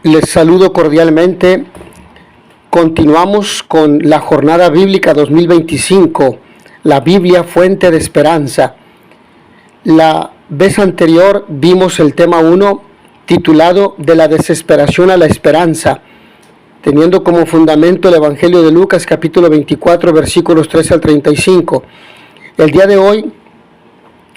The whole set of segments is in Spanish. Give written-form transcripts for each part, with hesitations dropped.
Les saludo cordialmente. Continuamos con la Jornada Bíblica 2025, la Biblia Fuente de Esperanza. La vez anterior vimos el tema 1 titulado De la desesperación a la esperanza, teniendo como fundamento el Evangelio de Lucas capítulo 24 versículos 13 al 35. El día de hoy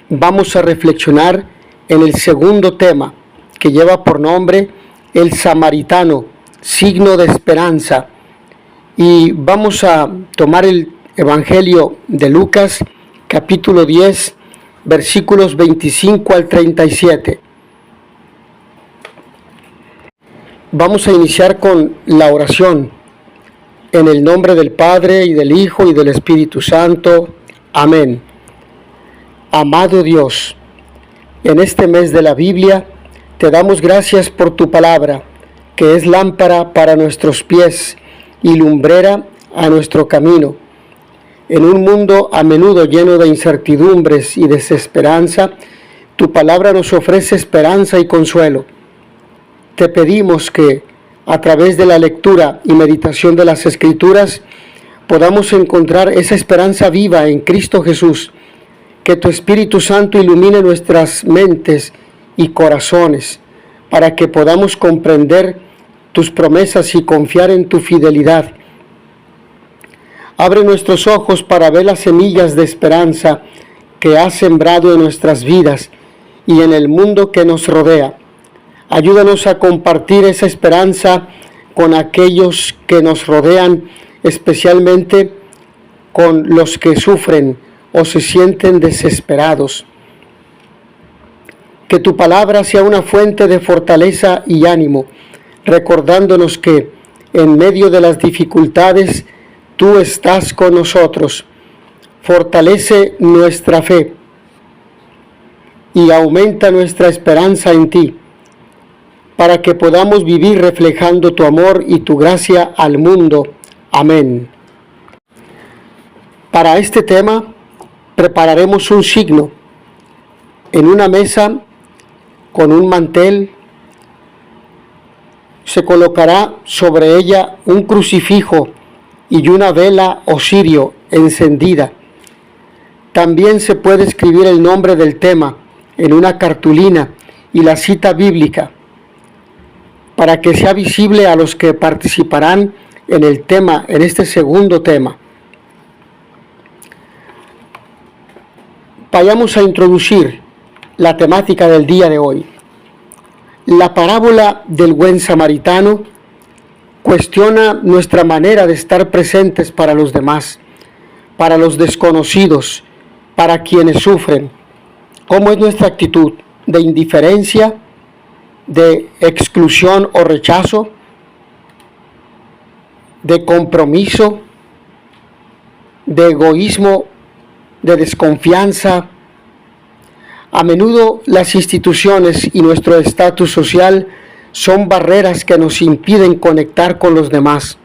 vamos a reflexionar en el segundo tema, que lleva por nombre el samaritano, signo de esperanza. Y vamos a tomar el Evangelio de Lucas, capítulo 10, versículos 25 al 37. Vamos a iniciar con la oración. En el nombre del Padre, y del Hijo, y del Espíritu Santo. Amén. Amado Dios, en este mes de la Biblia, te damos gracias por tu palabra, que es lámpara para nuestros pies y lumbrera a nuestro camino. En un mundo a menudo lleno de incertidumbres y desesperanza, tu palabra nos ofrece esperanza y consuelo. Te pedimos que, a través de la lectura y meditación de las Escrituras, podamos encontrar esa esperanza viva en Cristo Jesús. Que tu Espíritu Santo ilumine nuestras mentes y corazones, para que podamos comprender tus promesas y confiar en tu fidelidad. Abre nuestros ojos para ver las semillas de esperanza que has sembrado en nuestras vidas y en el mundo que nos rodea. Ayúdanos a compartir esa esperanza con aquellos que nos rodean, especialmente con los que sufren o se sienten desesperados. Que tu palabra sea una fuente de fortaleza y ánimo, recordándonos que en medio de las dificultades tú estás con nosotros. Fortalece nuestra fe y aumenta nuestra esperanza en ti, para que podamos vivir reflejando tu amor y tu gracia al mundo. Amén. Para este tema prepararemos un signo. En una mesa con un mantel se colocará sobre ella un crucifijo y una vela o cirio encendida. También se puede escribir el nombre del tema en una cartulina y la cita bíblica, para que sea visible a los que participarán en el tema, en este segundo tema. Vayamos a introducir la temática del día de hoy. La parábola del buen samaritano cuestiona nuestra manera de estar presentes para los demás, para los desconocidos, para quienes sufren. ¿Cómo es nuestra actitud? ¿De indiferencia, de exclusión o rechazo, de compromiso, de egoísmo, de desconfianza? A menudo las instituciones y nuestro estatus social son barreras que nos impiden conectar con los demás.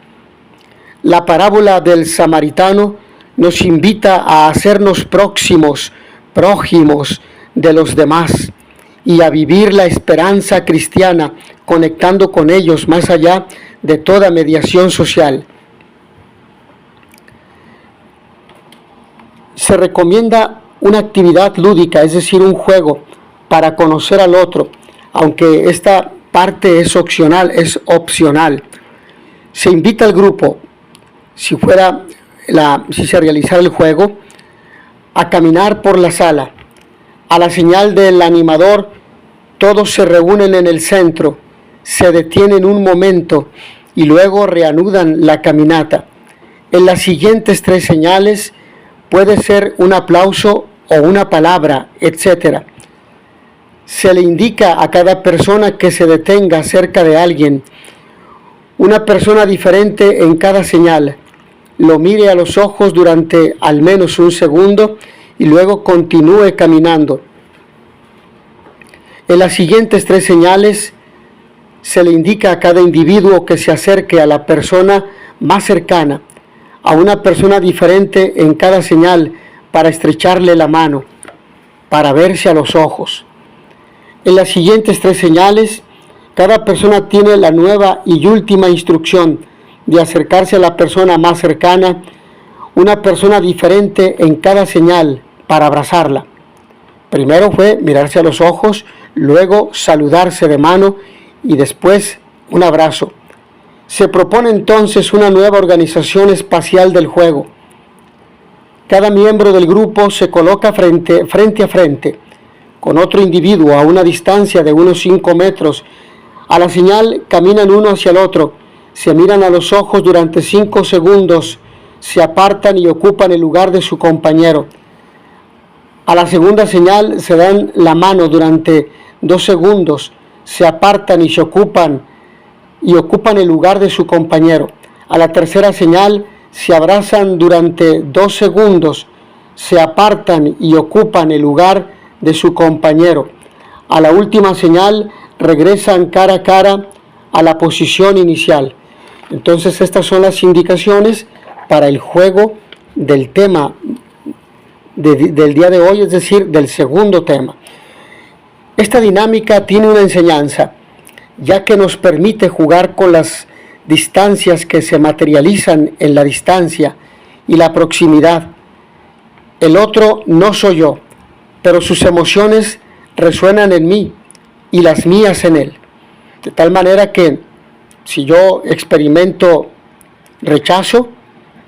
La parábola del samaritano nos invita a hacernos prójimos de los demás y a vivir la esperanza cristiana, conectando con ellos más allá de toda mediación social. Se recomienda una actividad lúdica, es decir, un juego para conocer al otro, aunque esta parte es opcional. Se invita al grupo, si se realizara el juego, a caminar por la sala. A la señal del animador, todos se reúnen en el centro, se detienen un momento y luego reanudan la caminata. En las siguientes 3 señales puede ser un aplauso o una palabra, etc. Se le indica a cada persona que se detenga cerca de alguien, una persona diferente en cada señal, lo mire a los ojos durante al menos un segundo y luego continúe caminando. En las siguientes 3 señales se le indica a cada individuo que se acerque a la persona más cercana, a una persona diferente en cada señal, para estrecharle la mano, para verse a los ojos. En las siguientes 3 señales Cada persona tiene la nueva y última instrucción de acercarse a la persona más cercana, una persona diferente en cada señal para abrazarla. Primero fue mirarse a los ojos, luego saludarse de mano y después un abrazo. Se propone entonces una nueva organización espacial del juego. Cada miembro del grupo se coloca frente a frente con otro individuo a una distancia de unos 5 metros. A la señal caminan uno hacia el otro, se miran a los ojos durante 5 segundos, se apartan y ocupan el lugar de su compañero. A la segunda señal se dan la mano durante 2 segundos, se apartan y ocupan el lugar de su compañero. A la tercera señal se abrazan durante 2 segundos, se apartan y ocupan el lugar de su compañero. A la última señal regresan cara a cara a la posición inicial. Entonces estas son las indicaciones para el juego del tema del día de hoy, es decir, del segundo tema. Esta dinámica tiene una enseñanza, ya que nos permite jugar con las distancias que se materializan en la distancia y la proximidad. El otro no soy yo, pero sus emociones resuenan en mí y las mías en él. De tal manera que si yo experimento rechazo,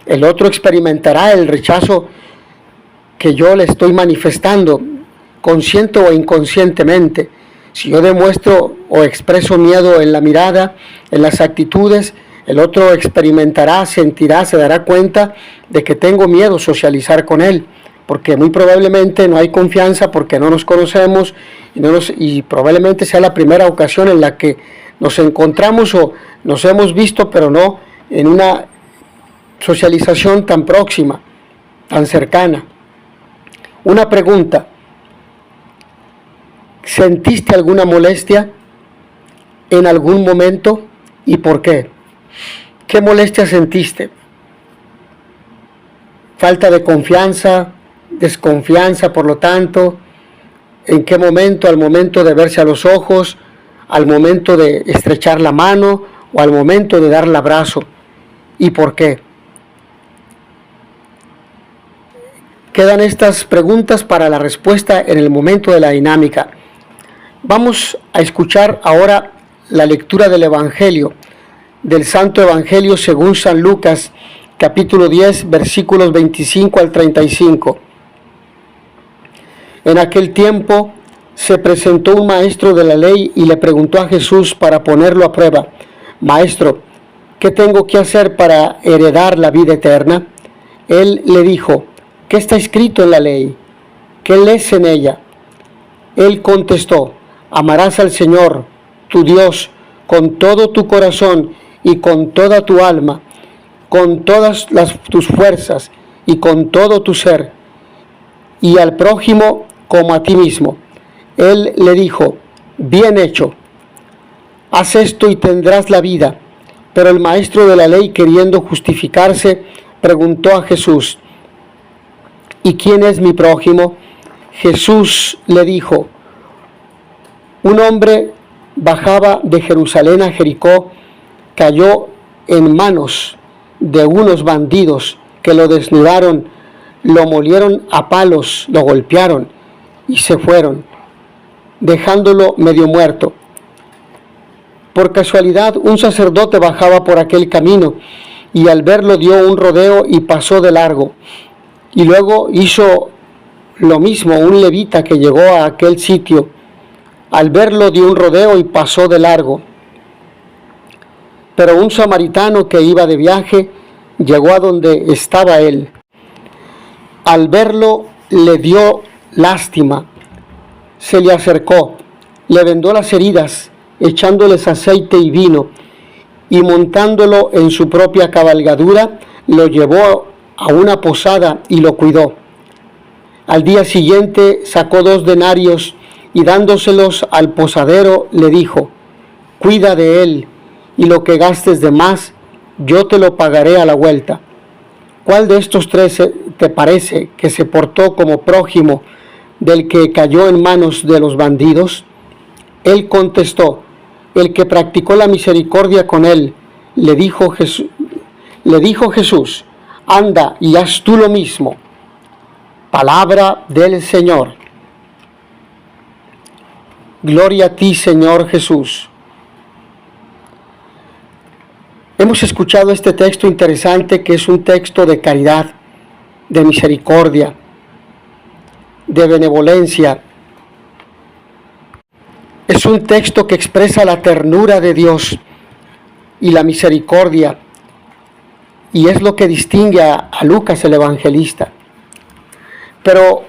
el otro experimentará el rechazo que yo le estoy manifestando, consciente o inconscientemente. Si yo demuestro o expreso miedo en la mirada, en las actitudes, el otro experimentará, sentirá, se dará cuenta de que tengo miedo a socializar con él, porque muy probablemente no hay confianza, porque no nos conocemos y probablemente sea la primera ocasión en la que nos encontramos o nos hemos visto, pero no en una socialización tan próxima, tan cercana. Una pregunta: ¿sentiste alguna molestia en algún momento y por qué? ¿Qué molestia sentiste? ¿Falta de confianza? ¿Desconfianza, por lo tanto? ¿En qué momento? ¿Al momento de verse a los ojos? ¿Al momento de estrechar la mano? ¿O al momento de dar el abrazo? ¿Y por qué? Quedan estas preguntas para la respuesta en el momento de la dinámica. Vamos a escuchar ahora la lectura del Evangelio, del Santo Evangelio según San Lucas, capítulo 10, versículos 25 al 35. En aquel tiempo se presentó un maestro de la ley y le preguntó a Jesús para ponerlo a prueba: Maestro, ¿qué tengo que hacer para heredar la vida eterna? Él le dijo: ¿qué está escrito en la ley? ¿Qué lees en ella? Él contestó: amarás al Señor, tu Dios, con todo tu corazón y con toda tu alma, con todas tus fuerzas y con todo tu ser, y al prójimo como a ti mismo. Él le dijo: bien hecho, haz esto y tendrás la vida. Pero el maestro de la ley, queriendo justificarse, preguntó a Jesús: ¿y quién es mi prójimo? Jesús le dijo: un hombre bajaba de Jerusalén a Jericó, cayó en manos de unos bandidos que lo desnudaron, lo molieron a palos, lo golpearon y se fueron, dejándolo medio muerto. Por casualidad, un sacerdote bajaba por aquel camino y al verlo dio un rodeo y pasó de largo. Y luego hizo lo mismo un levita que llegó a aquel sitio. Al verlo dio un rodeo y pasó de largo. Pero un samaritano que iba de viaje llegó a donde estaba él. Al verlo le dio lástima, se le acercó, le vendó las heridas, echándoles aceite y vino, y montándolo en su propia cabalgadura, lo llevó a una posada y lo cuidó. Al día siguiente sacó 2 denarios y dándoselos al posadero le dijo: cuida de él, y lo que gastes de más, yo te lo pagaré a la vuelta. ¿Cuál de estos 3 te parece que se portó como prójimo del que cayó en manos de los bandidos? Él contestó: el que practicó la misericordia con él, le dijo Jesús, anda y haz tú lo mismo. Palabra del Señor. Gloria a ti, Señor Jesús. Hemos escuchado este texto interesante, que es un texto de caridad, de misericordia, de benevolencia. Es un texto que expresa la ternura de Dios y la misericordia, y es lo que distingue a Lucas el evangelista. Pero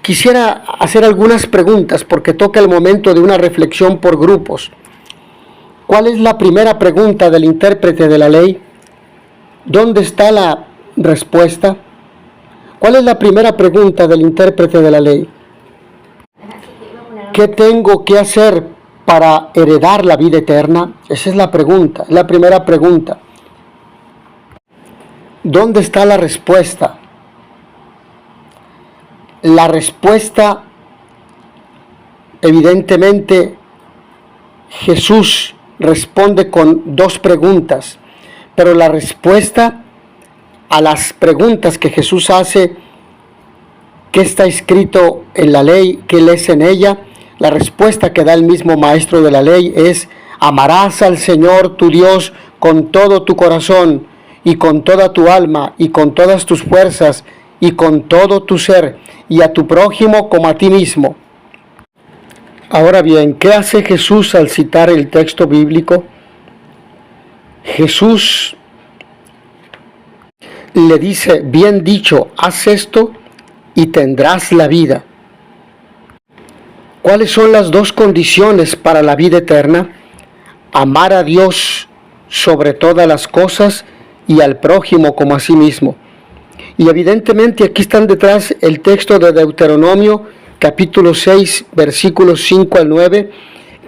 quisiera hacer algunas preguntas porque toca el momento de una reflexión por grupos. ¿Cuál es la primera pregunta del intérprete de la ley? ¿Dónde está la respuesta? ¿Cuál es la primera pregunta del intérprete de la ley? ¿Qué tengo que hacer para heredar la vida eterna? Esa es la pregunta, es la primera pregunta. ¿Dónde está la respuesta? La respuesta, evidentemente, Jesús responde con dos preguntas, pero la respuesta a las preguntas que Jesús hace, ¿qué está escrito en la ley? ¿Qué lees en ella? La respuesta que da el mismo maestro de la ley es: amarás al Señor tu Dios con todo tu corazón y con toda tu alma y con todas tus fuerzas y con todo tu ser, y a tu prójimo como a ti mismo. Ahora bien, ¿qué hace Jesús al citar el texto bíblico? Jesús le dice: bien dicho, haz esto y tendrás la vida. ¿Cuáles son las dos condiciones para la vida eterna? Amar a Dios sobre todas las cosas y al prójimo como a sí mismo. Y evidentemente aquí están detrás el texto de Deuteronomio, capítulo 6, versículos 5 al 9,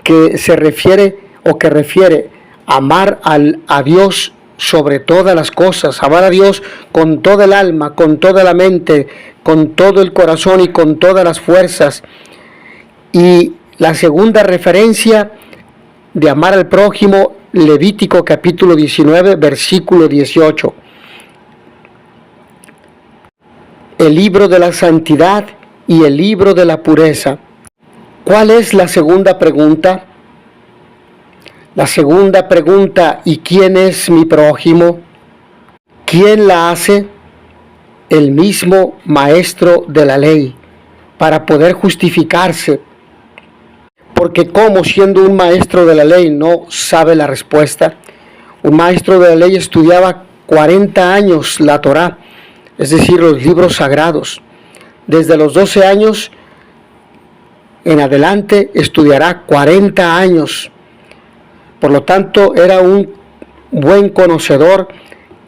que refiere amar a Dios sobre todas las cosas, amar a Dios con toda el alma, con toda la mente, con todo el corazón y con todas las fuerzas. Y la segunda referencia de amar al prójimo, Levítico capítulo 19, versículo 18. El libro de la santidad y el libro de la pureza. ¿Cuál es la segunda pregunta? La segunda pregunta: ¿y quién es mi prójimo? ¿Quién la hace? El mismo maestro de la ley, para poder justificarse. Porque ¿cómo, siendo un maestro de la ley, no sabe la respuesta? Un maestro de la ley estudiaba 40 años la Torá, es decir, los libros sagrados. Desde los 12 años en adelante estudiará 40 años. Por lo tanto, era un buen conocedor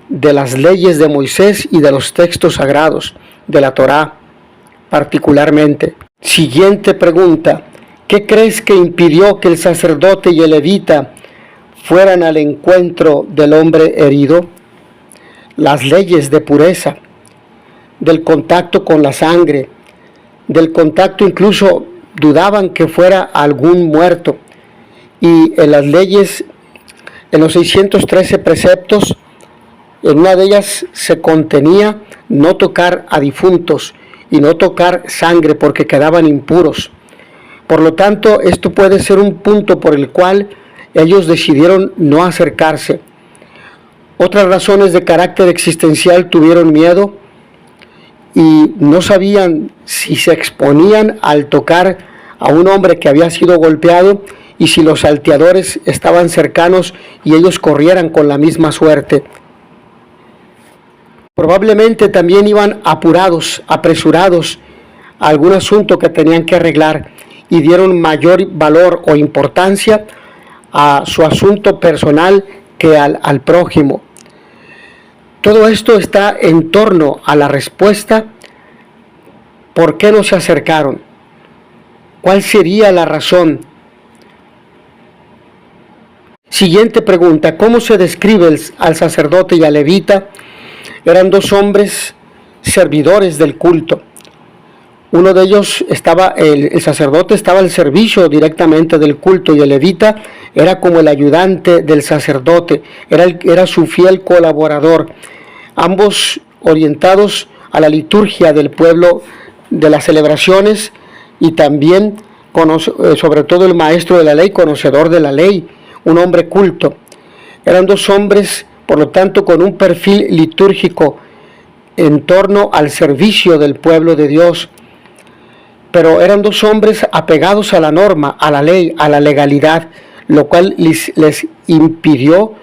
de las leyes de Moisés y de los textos sagrados, de la Torá particularmente. Siguiente pregunta: ¿qué crees que impidió que el sacerdote y el levita fueran al encuentro del hombre herido? Las leyes de pureza, del contacto con la sangre, del contacto, incluso dudaban que fuera algún muerto. Y en las leyes, en los 613 preceptos, en una de ellas se contenía no tocar a difuntos y no tocar sangre porque quedaban impuros. Por lo tanto, esto puede ser un punto por el cual ellos decidieron no acercarse. Otras razones de carácter existencial: tuvieron miedo y no sabían si se exponían al tocar a un hombre que había sido golpeado y si los salteadores estaban cercanos y ellos corrieran con la misma suerte. Probablemente también iban apurados, apresurados a algún asunto que tenían que arreglar y dieron mayor valor o importancia a su asunto personal que al prójimo. Todo esto está en torno a la respuesta: ¿por qué no se acercaron? ¿Cuál sería la razón? Siguiente pregunta: ¿cómo se describe al sacerdote y al levita? Eran dos hombres servidores del culto. Uno de ellos el sacerdote estaba al servicio directamente del culto, y el levita era como el ayudante del sacerdote, era su fiel colaborador, ambos orientados a la liturgia del pueblo, de las celebraciones, y también sobre todo el maestro de la ley, conocedor de la ley, un hombre culto. Eran dos hombres, por lo tanto, con un perfil litúrgico en torno al servicio del pueblo de Dios. Pero eran dos hombres apegados a la norma, a la ley, a la legalidad, lo cual les impidió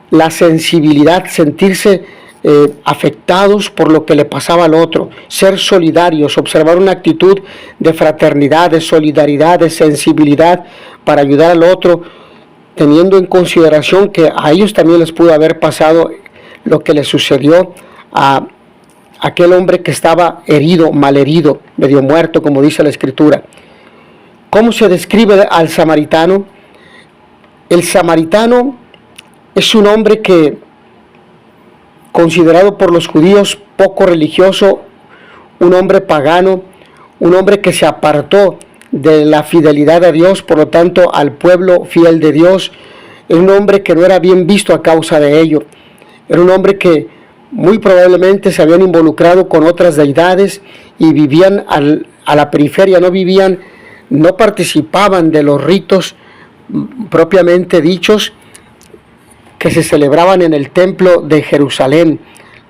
la sensibilidad, sentirse afectados por lo que le pasaba al otro, ser solidarios, observar una actitud de fraternidad, de solidaridad, de sensibilidad para ayudar al otro, teniendo en consideración que a ellos también les pudo haber pasado lo que les sucedió a aquel hombre que estaba herido, malherido, medio muerto, como dice la Escritura. ¿Cómo se describe al samaritano? El samaritano es un hombre que, considerado por los judíos poco religioso, un hombre pagano, un hombre que se apartó de la fidelidad a Dios, por lo tanto al pueblo fiel de Dios, era un hombre que no era bien visto a causa de ello. Era un hombre que muy probablemente se habían involucrado con otras deidades y vivían a la periferia, no participaban de los ritos propiamente dichos que se celebraban en el templo de Jerusalén,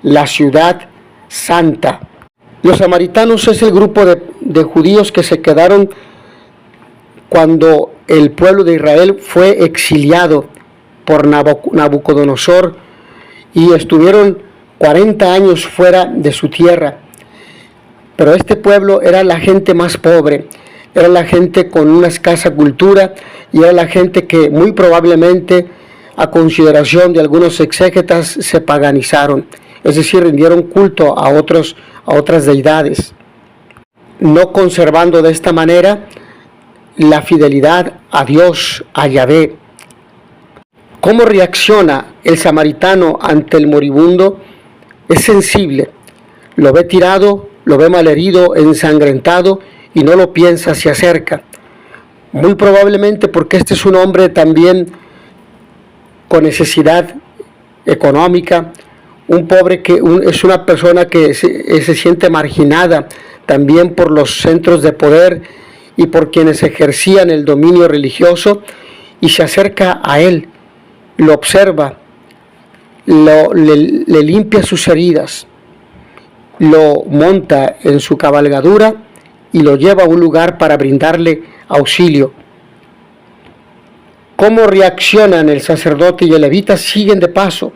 la ciudad santa. Los samaritanos es el grupo de judíos que se quedaron cuando el pueblo de Israel fue exiliado por Nabucodonosor y estuvieron 40 años fuera de su tierra. Pero este pueblo era la gente más pobre, era la gente con una escasa cultura, y era la gente que muy probablemente, a consideración de algunos exégetas, se paganizaron, es decir, rindieron culto a otras deidades, no conservando de esta manera la fidelidad a Dios, a Yahvé. ¿Cómo reacciona el samaritano ante el moribundo? Es sensible, lo ve tirado, lo ve malherido, ensangrentado, y no lo piensa, se acerca. Muy probablemente porque este es un hombre también con necesidad económica, un pobre es una persona que se siente marginada también por los centros de poder y por quienes ejercían el dominio religioso, y se acerca a él, lo observa, le limpia sus heridas, lo monta en su cabalgadura y lo lleva a un lugar para brindarle auxilio. ¿Cómo reaccionan el sacerdote y el levita? Siguen de paso,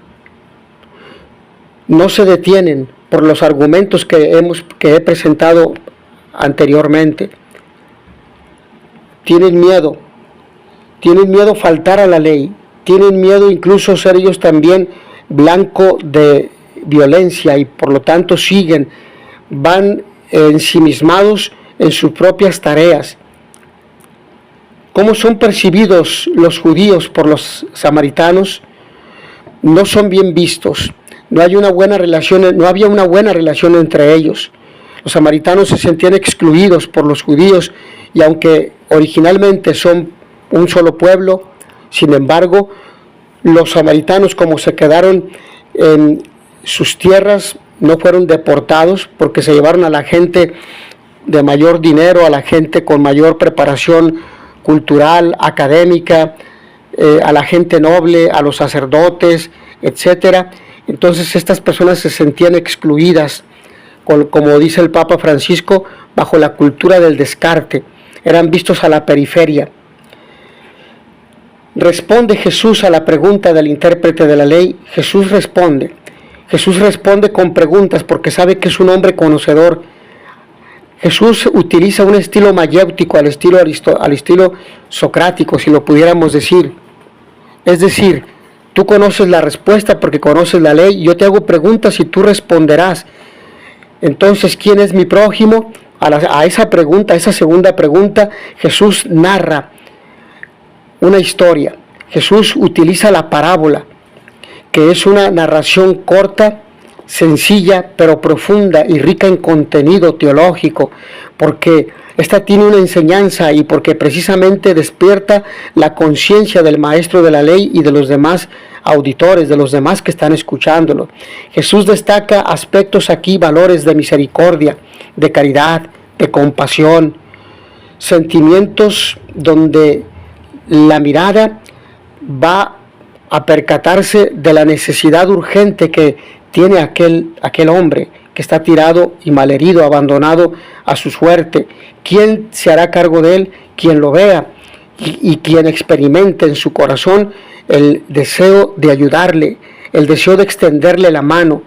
no se detienen por los argumentos que he presentado anteriormente. Tienen miedo a faltar a la ley, tienen miedo incluso ser ellos también blanco de violencia, y por lo tanto van ensimismados en sus propias tareas. ¿Cómo son percibidos los judíos por los samaritanos? No son bien vistos, no había una buena relación entre ellos. Los samaritanos se sentían excluidos por los judíos, y aunque originalmente son un solo pueblo, sin embargo, los samaritanos, como se quedaron en sus tierras, no fueron deportados, porque se llevaron a la gente de mayor dinero, a la gente con mayor preparación cultural, académica, a la gente noble, a los sacerdotes, etcétera. Entonces estas personas se sentían excluidas, como dice el Papa Francisco, bajo la cultura del descarte, eran vistos a la periferia. Responde Jesús a la pregunta del intérprete de la ley. Jesús responde con preguntas porque sabe que es un hombre conocedor. Jesús utiliza un estilo mayéutico al estilo socrático, si lo pudiéramos decir. Es decir, tú conoces la respuesta porque conoces la ley, yo te hago preguntas y tú responderás. Entonces, ¿quién es mi prójimo? A esa pregunta, a esa segunda pregunta, Jesús narra una historia. Jesús utiliza la parábola, que es una narración corta, sencilla pero profunda y rica en contenido teológico, porque esta tiene una enseñanza y porque precisamente despierta la conciencia del maestro de la ley y de los demás auditores, de los demás que están escuchándolo. Jesús destaca aspectos aquí, valores de misericordia, de caridad, de compasión, sentimientos donde la mirada va a percatarse de la necesidad urgente que tiene aquel hombre que está tirado y malherido, abandonado a su suerte. ¿Quién se hará cargo de él? Quien lo vea y quien experimente en su corazón el deseo de ayudarle, el deseo de extenderle la mano,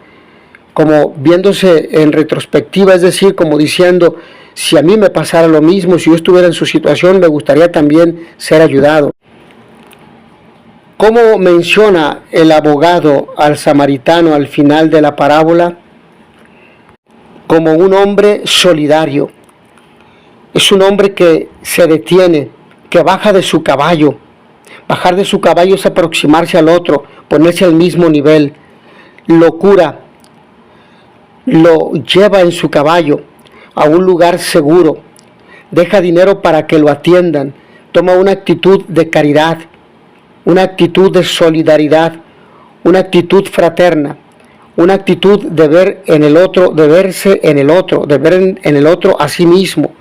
como viéndose en retrospectiva, es decir, como diciendo, si a mí me pasara lo mismo, si yo estuviera en su situación, me gustaría también ser ayudado. ¿Cómo menciona el abogado al samaritano al final de la parábola? Como un hombre solidario. Es un hombre que se detiene, que baja de su caballo. Bajar de su caballo es aproximarse al otro, ponerse al mismo nivel. Lo cura, lo lleva en su caballo a un lugar seguro, deja dinero para que lo atiendan, toma una actitud de caridad, una actitud de solidaridad, una actitud fraterna, una actitud de ver en el otro, de verse en el otro, de ver en el otro a sí mismo.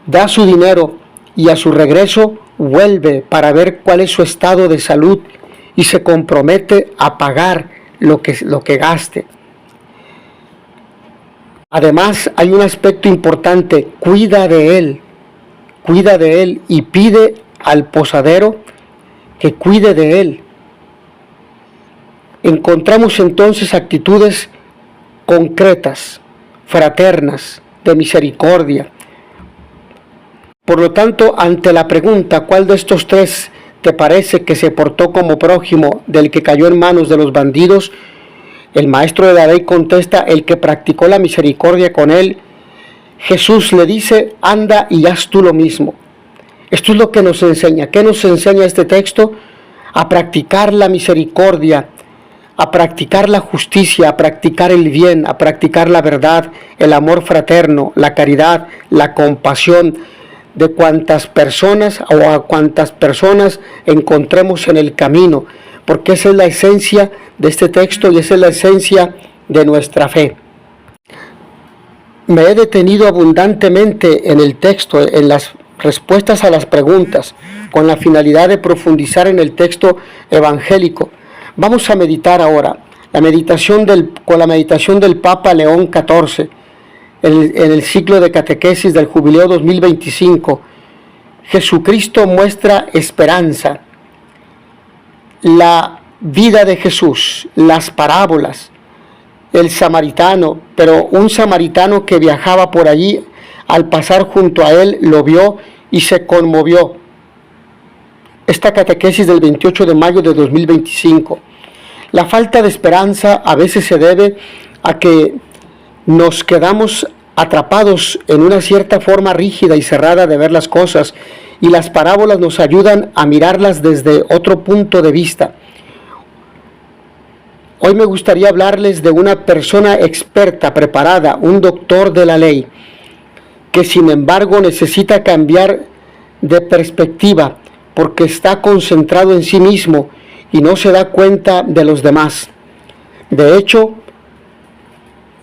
Da su dinero y a su regreso vuelve para ver cuál es su estado de salud y se compromete a pagar lo que gaste. Además, hay un aspecto importante, cuida de él y pide al posadero que cuide de él. Encontramos entonces actitudes concretas, fraternas, de misericordia. Por lo tanto, ante la pregunta, ¿cuál de estos tres te parece que se portó como prójimo del que cayó en manos de los bandidos? El maestro de la ley contesta, el que practicó la misericordia con él. Jesús le dice, anda y haz tú lo mismo. Esto es lo que nos enseña. ¿Qué nos enseña este texto? A practicar la misericordia, a practicar la justicia, a practicar el bien, a practicar la verdad, el amor fraterno, la caridad, la compasión de cuantas personas o a cuantas personas encontremos en el camino, porque esa es la esencia de este texto y esa es la esencia de nuestra fe. Me he detenido abundantemente en el texto, en las respuestas a las preguntas, con la finalidad de profundizar en el texto evangélico. Vamos a meditar ahora con la meditación del Papa León XIV en el ciclo de catequesis del Jubileo 2025. Jesucristo muestra esperanza. La vida de Jesús, las parábolas, el samaritano, pero un samaritano que viajaba por allí, al pasar junto a él, lo vio y se conmovió. Esta catequesis del 28 de mayo de 2025. La falta de esperanza a veces se debe a que nos quedamos atrapados en una cierta forma rígida y cerrada de ver las cosas, y las parábolas nos ayudan a mirarlas desde otro punto de vista. Hoy me gustaría hablarles de una persona experta, preparada, un doctor de la ley, que sin embargo necesita cambiar de perspectiva porque está concentrado en sí mismo y no se da cuenta de los demás. De hecho,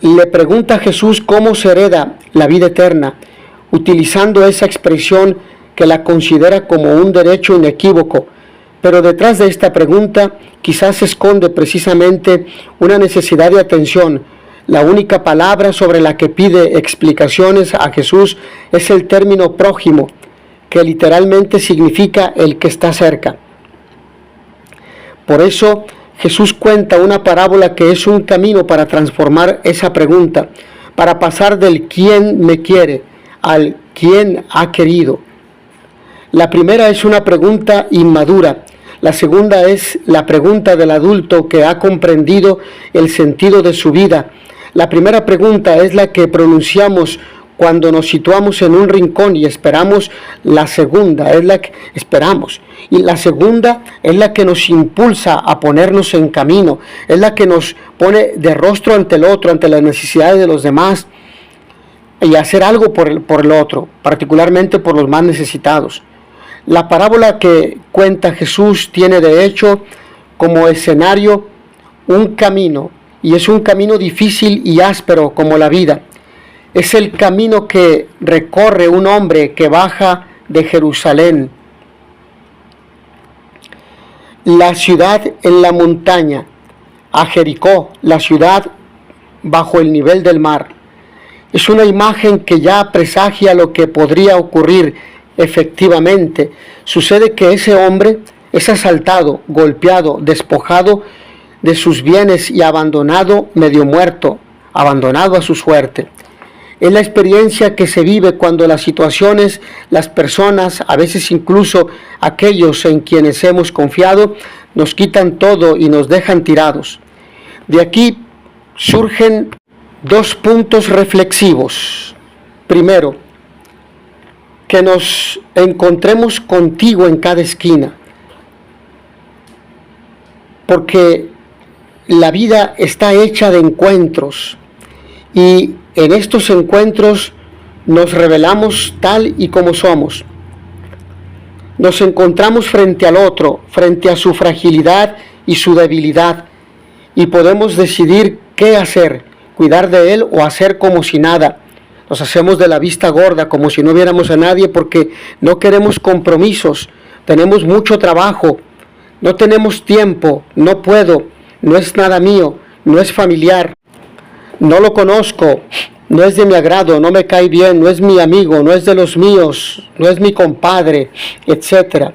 le pregunta a Jesús cómo se hereda la vida eterna, utilizando esa expresión que la considera como un derecho inequívoco. Pero detrás de esta pregunta quizás se esconde precisamente una necesidad de atención. La única palabra sobre la que pide explicaciones a Jesús es el término prójimo, que literalmente significa el que está cerca. Por eso Jesús cuenta una parábola que es un camino para transformar esa pregunta, para pasar del quién me quiere al quién ha querido. La primera es una pregunta inmadura. La segunda es la pregunta del adulto que ha comprendido el sentido de su vida. La primera pregunta es la que pronunciamos cuando nos situamos en un rincón y esperamos la segunda, es la que esperamos. Y la segunda es la que nos impulsa a ponernos en camino, es la que nos pone de rostro ante el otro, ante las necesidades de los demás, y hacer algo por el otro, particularmente por los más necesitados. La parábola que cuenta Jesús tiene de hecho como escenario un camino, y es un camino difícil y áspero como la vida. Es el camino que recorre un hombre que baja de Jerusalén, la ciudad en la montaña, a Jericó, la ciudad bajo el nivel del mar. Es una imagen que ya presagia lo que podría ocurrir efectivamente. Sucede que ese hombre es asaltado, golpeado, despojado de sus bienes y abandonado, medio muerto, abandonado a su suerte. Es la experiencia que se vive cuando las situaciones, las personas, a veces incluso aquellos en quienes hemos confiado, nos quitan todo y nos dejan tirados. De aquí surgen dos puntos reflexivos. Primero, que nos encontremos contigo en cada esquina, porque la vida está hecha de encuentros, y en estos encuentros nos revelamos tal y como somos. Nos encontramos frente al otro, frente a su fragilidad y su debilidad, y podemos decidir qué hacer, cuidar de él o hacer como si nada. Nos hacemos de la vista gorda, como si no viéramos a nadie, porque no queremos compromisos, tenemos mucho trabajo, no tenemos tiempo, no puedo, no es nada mío, no es familiar, no lo conozco, no es de mi agrado, no me cae bien, no es mi amigo, no es de los míos, no es mi compadre, etc.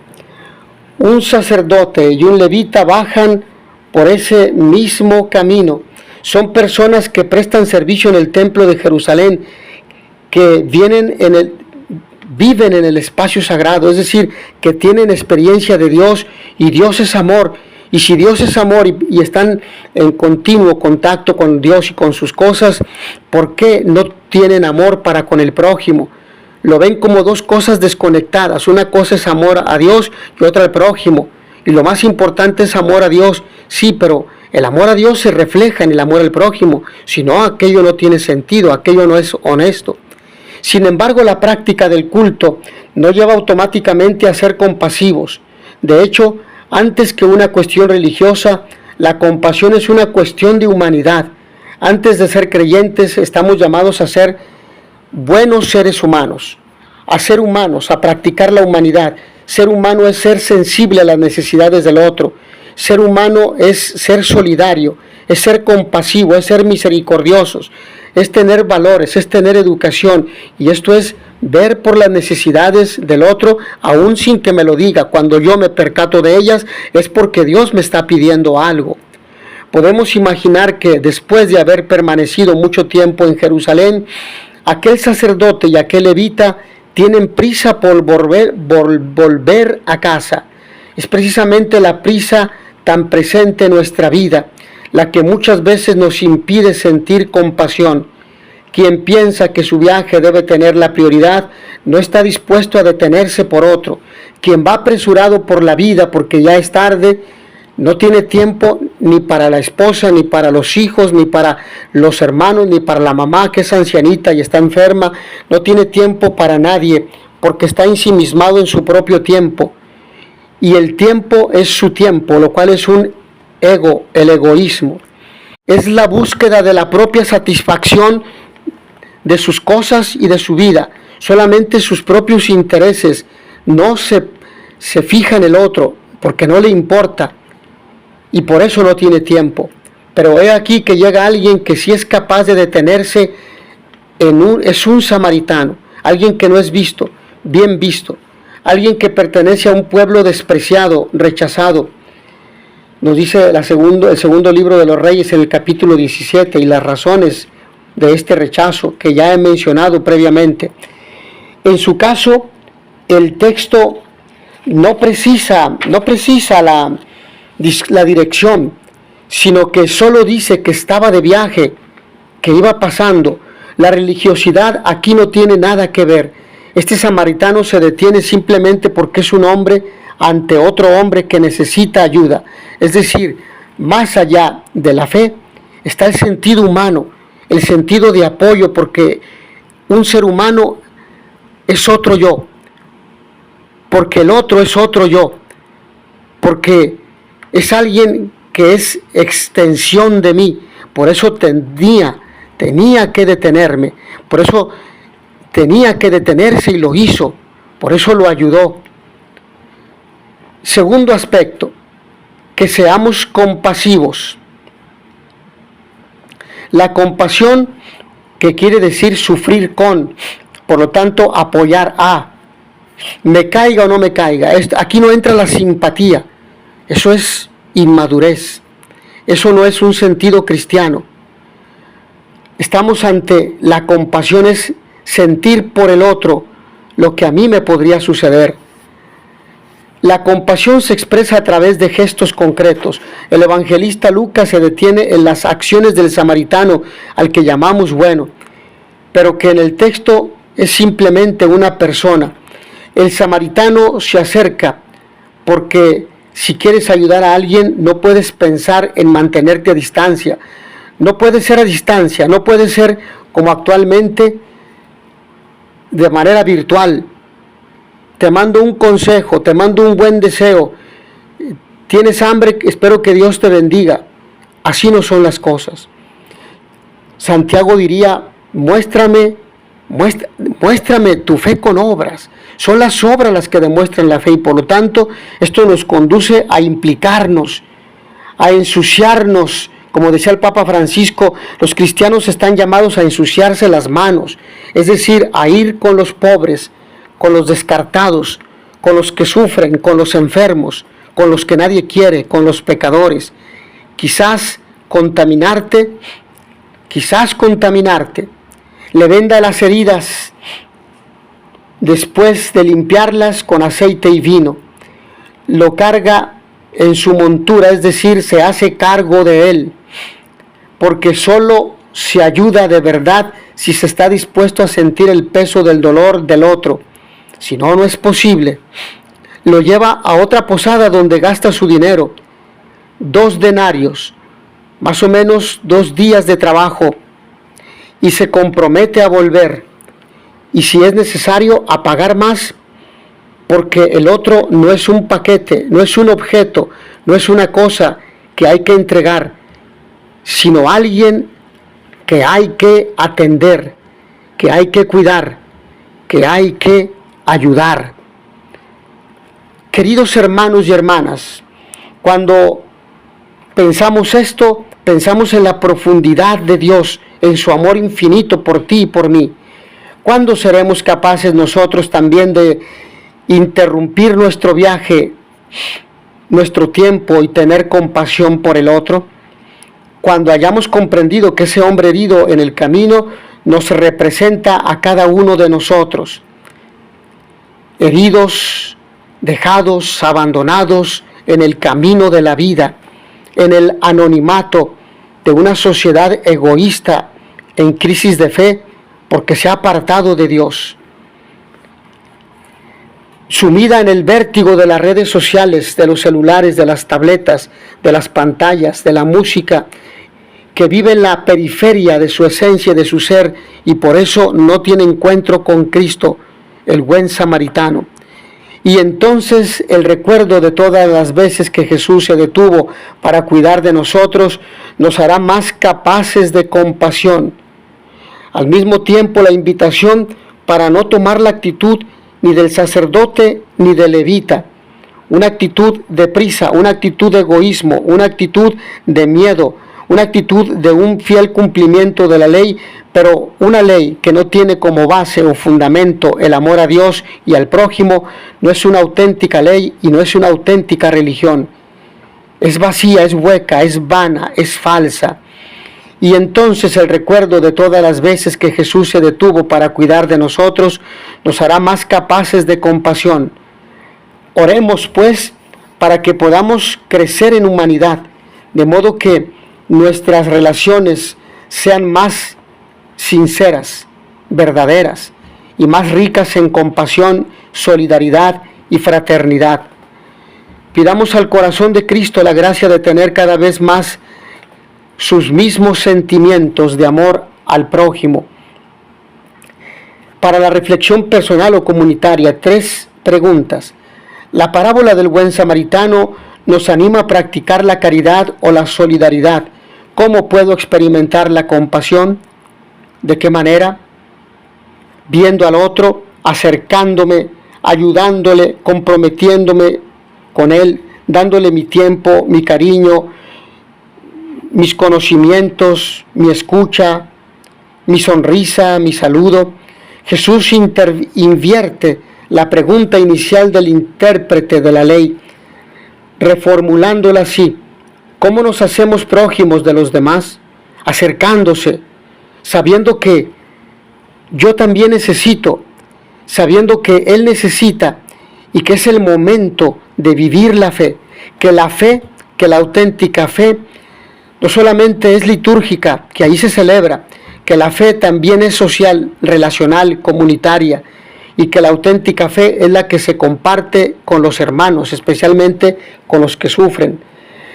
Un sacerdote y un levita bajan por ese mismo camino. Son personas que prestan servicio en el templo de Jerusalén, que viven en el espacio sagrado, es decir, que tienen experiencia de Dios, y Dios es amor. Y si Dios es amor y están en continuo contacto con Dios y con sus cosas, ¿por qué no tienen amor para con el prójimo? Lo ven como dos cosas desconectadas. Una cosa es amor a Dios y otra al prójimo. Y lo más importante es amor a Dios, sí, pero el amor a Dios se refleja en el amor al prójimo. Si no, aquello no tiene sentido, aquello no es honesto. Sin embargo, la práctica del culto no lleva automáticamente a ser compasivos. De hecho, antes que una cuestión religiosa, la compasión es una cuestión de humanidad. Antes de ser creyentes, estamos llamados a ser buenos seres humanos, a practicar la humanidad. Ser humano es ser sensible a las necesidades del otro. Ser humano es ser solidario, es ser compasivo, es ser misericordiosos, es tener valores, es tener educación, y esto es ver por las necesidades del otro, aún sin que me lo diga. Cuando yo me percato de ellas, es porque Dios me está pidiendo algo. Podemos imaginar que después de haber permanecido mucho tiempo en Jerusalén, aquel sacerdote y aquel levita tienen prisa por volver a casa. Es precisamente la prisa tan presente en nuestra vida la que muchas veces nos impide sentir compasión. Quien piensa que su viaje debe tener la prioridad no está dispuesto a detenerse por otro. Quien va apresurado por la vida porque ya es tarde, no tiene tiempo ni para la esposa, ni para los hijos, ni para los hermanos, ni para la mamá que es ancianita y está enferma. No tiene tiempo para nadie porque está ensimismado en su propio tiempo. Y el tiempo es su tiempo, lo cual es un ego, el egoísmo. Es la búsqueda de la propia satisfacción de sus cosas y de su vida. Solamente sus propios intereses. No se fija en el otro porque no le importa, y por eso no tiene tiempo. Pero he aquí que llega alguien que sí es capaz de detenerse es un samaritano, alguien que no es visto, bien visto, alguien que pertenece a un pueblo despreciado, rechazado. Nos dice el segundo libro de los Reyes en el capítulo 17, y las razones de este rechazo que ya he mencionado previamente. En su caso, el texto no precisa la dirección, sino que solo dice que estaba de viaje, que iba pasando. La religiosidad aquí no tiene nada que ver. Este samaritano se detiene simplemente porque es un hombre ante otro hombre que necesita ayuda. Es decir, más allá de la fe está el sentido humano, el sentido de apoyo, porque un ser humano es otro yo, porque el otro es otro yo, porque es alguien que es extensión de mí. Por eso tenía que detenerme, por eso tenía que detenerse y lo hizo, por eso lo ayudó. Segundo aspecto, que seamos compasivos. La compasión, que quiere decir sufrir con, por lo tanto apoyar a, me caiga o no me caiga. Aquí no entra la simpatía, eso es inmadurez, eso no es un sentido cristiano. Estamos ante la compasión, es sentir por el otro lo que a mí me podría suceder. La compasión se expresa a través de gestos concretos. El evangelista Lucas se detiene en las acciones del samaritano, al que llamamos bueno, pero que en el texto es simplemente una persona. El samaritano se acerca porque si quieres ayudar a alguien no puedes pensar en mantenerte a distancia. No puede ser a distancia, no puede ser como actualmente de manera virtual. Te mando un consejo, te mando un buen deseo. Tienes hambre, espero que Dios te bendiga. Así no son las cosas. Santiago diría, muéstrame tu fe con obras. Son las obras las que demuestran la fe y por lo tanto esto nos conduce a implicarnos, a ensuciarnos. Como decía el Papa Francisco, los cristianos están llamados a ensuciarse las manos, es decir, a ir con los pobres, con los descartados, con los que sufren, con los enfermos, con los que nadie quiere, con los pecadores. Quizás contaminarte, le venda las heridas después de limpiarlas con aceite y vino. Lo carga en su montura, es decir, se hace cargo de él, porque solo se ayuda de verdad si se está dispuesto a sentir el peso del dolor del otro. Si no, no es posible. Lo lleva a otra posada donde gasta su dinero, 2 denarios, más o menos 2 días de trabajo, y se compromete a volver, y si es necesario a pagar más, porque el otro no es un paquete, no es un objeto, no es una cosa que hay que entregar, sino alguien que hay que atender, que hay que cuidar, que hay que ayudar. Queridos hermanos y hermanas, cuando pensamos esto, pensamos en la profundidad de Dios, en su amor infinito por ti y por mí. ¿Cuándo seremos capaces nosotros también de interrumpir nuestro viaje, nuestro tiempo y tener compasión por el otro? Cuando hayamos comprendido que ese hombre herido en el camino nos representa a cada uno de nosotros. Heridos, dejados, abandonados en el camino de la vida, en el anonimato de una sociedad egoísta en crisis de fe porque se ha apartado de Dios. Sumida en el vértigo de las redes sociales, de los celulares, de las tabletas, de las pantallas, de la música, que vive en la periferia de su esencia, de su ser, y por eso no tiene encuentro con Cristo, el buen samaritano. Y entonces el recuerdo de todas las veces que Jesús se detuvo para cuidar de nosotros nos hará más capaces de compasión. Al mismo tiempo la invitación para no tomar la actitud ni del sacerdote ni del levita, una actitud de prisa, una actitud de egoísmo, una actitud de miedo, una actitud de un fiel cumplimiento de la ley, pero una ley que no tiene como base o fundamento el amor a Dios y al prójimo, no es una auténtica ley y no es una auténtica religión. Es vacía, es hueca, es vana, es falsa. Y entonces el recuerdo de todas las veces que Jesús se detuvo para cuidar de nosotros nos hará más capaces de compasión. Oremos pues para que podamos crecer en humanidad, de modo que nuestras relaciones sean más sinceras, verdaderas y más ricas en compasión, solidaridad y fraternidad. Pidamos al corazón de Cristo la gracia de tener cada vez más sus mismos sentimientos de amor al prójimo. Para la reflexión personal o comunitaria, 3 preguntas. La parábola del buen samaritano nos anima a practicar la caridad o la solidaridad. ¿Cómo puedo experimentar la compasión? ¿De qué manera? Viendo al otro, acercándome, ayudándole, comprometiéndome con él, dándole mi tiempo, mi cariño, mis conocimientos, mi escucha, mi sonrisa, mi saludo. Jesús invierte la pregunta inicial del intérprete de la ley, reformulándola así: ¿cómo nos hacemos prójimos de los demás? Acercándose, sabiendo que yo también necesito, sabiendo que Él necesita y que es el momento de vivir la fe, que la auténtica fe, no solamente es litúrgica, que ahí se celebra, que la fe también es social, relacional, comunitaria, y que la auténtica fe es la que se comparte con los hermanos, especialmente con los que sufren.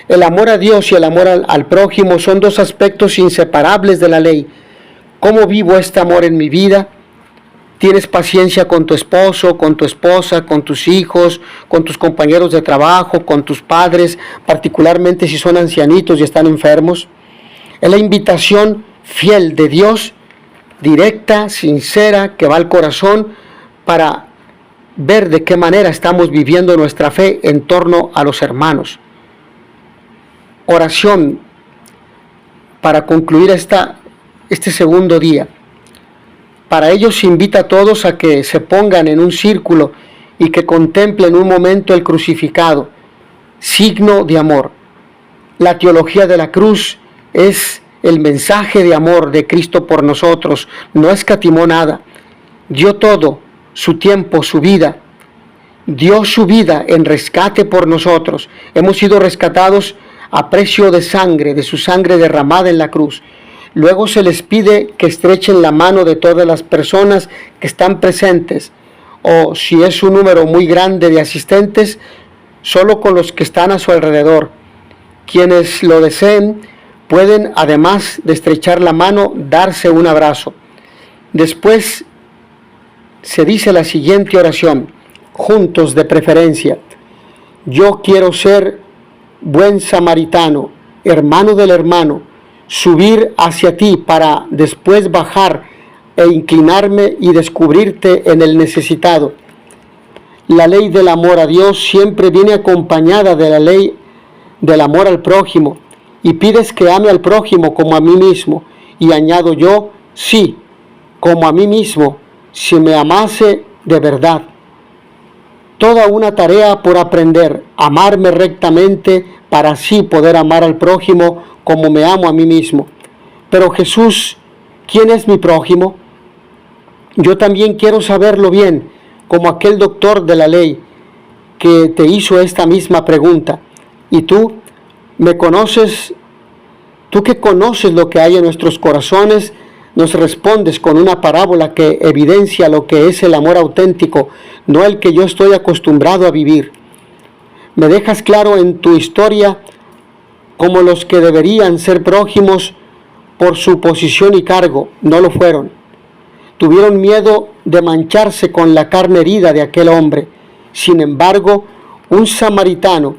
El amor a Dios y el amor al prójimo son 2 aspectos inseparables de la ley. ¿Cómo vivo este amor en mi vida? ¿Tienes paciencia con tu esposo, con tu esposa, con tus hijos, con tus compañeros de trabajo, con tus padres, particularmente si son ancianitos y están enfermos? Es la invitación fiel de Dios, directa, sincera, que va al corazón para ver de qué manera estamos viviendo nuestra fe en torno a los hermanos. Oración para concluir este segundo día. Para ello se invita a todos a que se pongan en un círculo y que contemplen un momento el crucificado, signo de amor. La teología de la cruz es el mensaje de amor de Cristo por nosotros. No escatimó nada, dio todo, su tiempo, su vida, dio su vida en rescate por nosotros. Hemos sido rescatados a precio de sangre, de su sangre derramada en la cruz. Luego se les pide que estrechen la mano de todas las personas que están presentes, o si es un número muy grande de asistentes, solo con los que están a su alrededor. Quienes lo deseen pueden, además de estrechar la mano, darse un abrazo. Después se dice la siguiente oración, juntos de preferencia: yo quiero ser buen samaritano, hermano del hermano, subir hacia ti para después bajar e inclinarme y descubrirte en el necesitado. La ley del amor a Dios siempre viene acompañada de la ley del amor al prójimo, y pides que ame al prójimo como a mí mismo, y añado yo, sí, como a mí mismo, si me amase de verdad. Toda una tarea por aprender, amarme rectamente para así poder amar al prójimo como me amo a mí mismo. Pero Jesús, ¿quién es mi prójimo? Yo también quiero saberlo bien, como aquel doctor de la ley que te hizo esta misma pregunta. Y tú, ¿me conoces? Tú que conoces lo que hay en nuestros corazones, nos respondes con una parábola que evidencia lo que es el amor auténtico, no el que yo estoy acostumbrado a vivir. Me dejas claro en tu historia como los que deberían ser prójimos por su posición y cargo, no lo fueron. Tuvieron miedo de mancharse con la carne herida de aquel hombre. Sin embargo, un samaritano,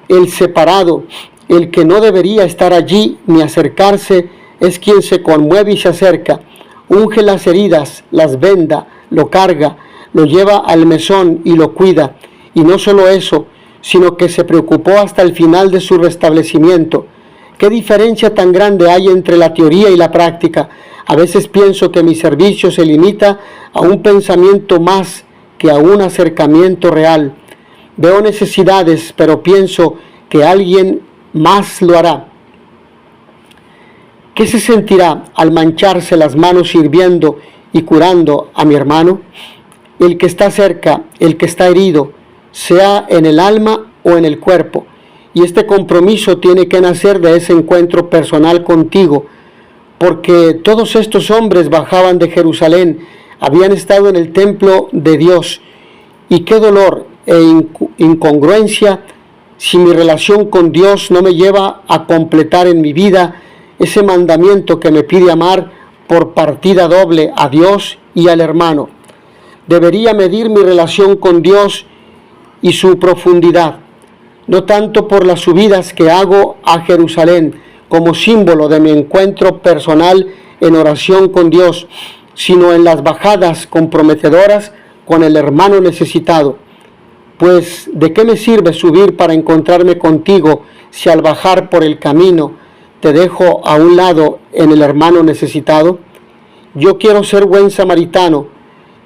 el separado, el que no debería estar allí ni acercarse, es quien se conmueve y se acerca, unge las heridas, las venda, lo carga, lo lleva al mesón y lo cuida. Y no solo eso, sino que se preocupó hasta el final de su restablecimiento. ¿Qué diferencia tan grande hay entre la teoría y la práctica? A veces pienso que mi servicio se limita a un pensamiento más que a un acercamiento real. Veo necesidades, pero pienso que alguien más lo hará. ¿Qué se sentirá al mancharse las manos sirviendo y curando a mi hermano? El que está cerca, el que está herido, sea en el alma o en el cuerpo. Y este compromiso tiene que nacer de ese encuentro personal contigo, porque todos estos hombres bajaban de Jerusalén, habían estado en el templo de Dios, y qué dolor e incongruencia si mi relación con Dios no me lleva a completar en mi vida ese mandamiento que me pide amar por partida doble a Dios y al hermano. Debería medir mi relación con Dios y su profundidad, no tanto por las subidas que hago a Jerusalén como símbolo de mi encuentro personal en oración con Dios, sino en las bajadas comprometedoras con el hermano necesitado. Pues, ¿de qué me sirve subir para encontrarme contigo si al bajar por el camino te dejo a un lado en el hermano necesitado? Yo quiero ser buen samaritano,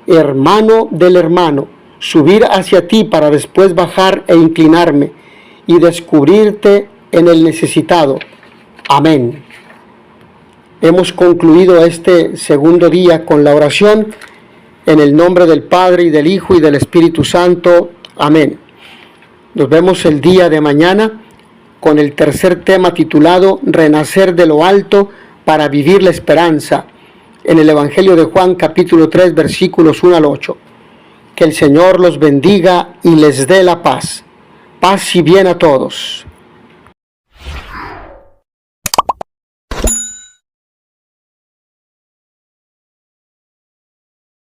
hermano del hermano, subir hacia ti para después bajar e inclinarme y descubrirte en el necesitado. Amén. Hemos concluido este segundo día con la oración en el nombre del Padre y del Hijo y del Espíritu Santo. Amén. Nos vemos el día de mañana con el tercer tema titulado Renacer de lo alto para vivir la esperanza, en el Evangelio de Juan capítulo 3 versículos 1 al 8. Que el Señor los bendiga y les dé la paz. Paz y bien a todos.